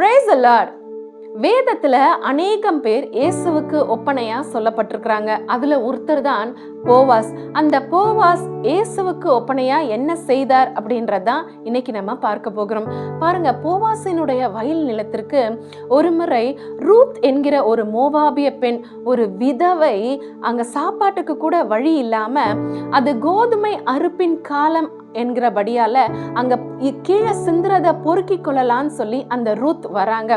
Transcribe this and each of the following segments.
Praise the Lord. வேதத்துல அநேகம் பேர் இயேசுவுக்கு ஒப்பனையா சொல்லப்பட்டிருக்கிறாங்க. அதுல ஒருத்தர் தான் போவாஸ். அந்த போவாஸ் இயேசுவுக்கு ஒப்பனையா என்ன செய்தார் அப்படின்றதான் இன்னைக்கு நம்ம பார்க்க போகிறோம். பாருங்க, போவாசினுடைய வயல் நிலத்திற்கு ஒரு முறை ரூத் என்கிற ஒரு மோவாபிய பெண், ஒரு விதவை, அங்க சாப்பாட்டுக்கு கூட வழி இல்லாம, அது கோதுமை அறுப்பின் காலம் என்கிறபடியால அங்க கீழே சிந்துறத பொறுக்கி கொள்ளலான்னு சொல்லி அந்த ரூத் வராங்க.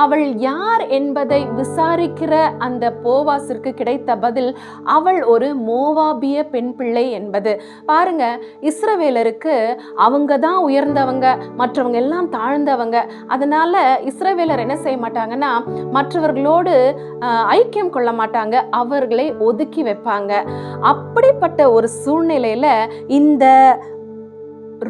அவள் யார் என்பதை விசாரிக்கிற அந்த போவாசிற்கு கிடைத்த பதில், அவள் ஒரு மோவாபிய பெண் பிள்ளை என்பது. பாருங்க, இஸ்ரவேலருக்கு அவங்க தான் உயர்ந்தவங்க, மற்றவங்க எல்லாம் தாழ்ந்தவங்க. அதனால இஸ்ரவேலர் என்ன செய்ய மாட்டாங்கன்னா, மற்றவர்களோடு ஐக்கியம் கொள்ள மாட்டாங்க, அவர்களை ஒதுக்கி வைப்பாங்க. அப்படிப்பட்ட ஒரு சூழ்நிலையில இந்த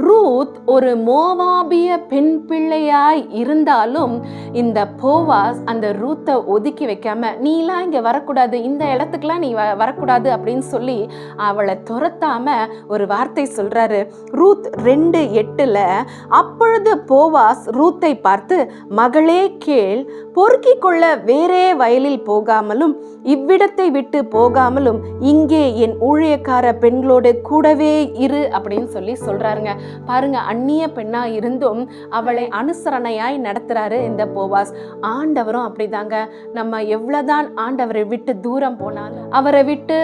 ரூத் ஒரு மோவாபிய பெண் பிள்ளையாய் இருந்தாலும் இந்த போவாஸ் அந்த ரூத்தை ஒதுக்கி வைக்காம, நீலாம் இங்க வரக்கூடாது, இந்த இடத்துக்குலாம் நீ வரக்கூடாது அப்படின்னு சொல்லி அவளை துரத்தாம ஒரு வார்த்தை சொல்றாரு. ரூத் 2:8, அப்பொழுது போவாஸ் ரூத்தை பார்த்து, மகளே கேள், பொறுக்கி கொள்ள வேறே வயலில் போகாமலும் இவ்விடத்தை விட்டு போகாமலும் இங்கே என் ஊழியக்கார பெண்களோடு கூடவே இரு அப்படின்னு சொல்லி சொல்றாருங்க. பாருங்க, அந்நிய பெண்ணா இருந்தும் அவளை அனுசரணையாய் நடத்துறாரு இந்த போவாஸ். ஆண்டவரும் அப்படிதாங்க. நம்ம எவ்வளவுதான் ஆண்டவரை விட்டு தூரம் போனாலும், அவரை விட்டு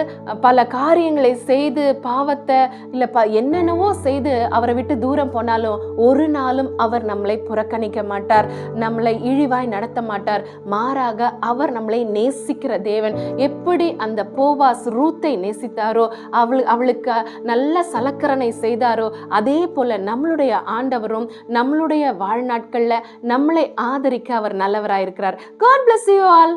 பல காரியங்களை செய்து பாவத்தை இல்ல என்னென்னவோ செய்து அவரை விட்டு தூரம் போனாலும் ஒரு நாளும் அவர் நம்மளை புறக்கணிக்க மாட்டார், நம்மளை இழிவாய் நடத்த மாட்டார். மாறாக அவர் நம்மளை நேசிக்கிற தேவன். எப்படி அந்த போவாஸ் ரூத்தை நேசித்தாரோ, அவளுக்கு நல்ல சலக்கரணை செய்தாரோ, அதே போல நம்மளுடைய ஆண்டவரும் நம்மளுடைய வாழ்நாட்கள்ல நம்மளை ஆதரிக்க அவர் நல்லவராயிருக்கிறார். God bless you all.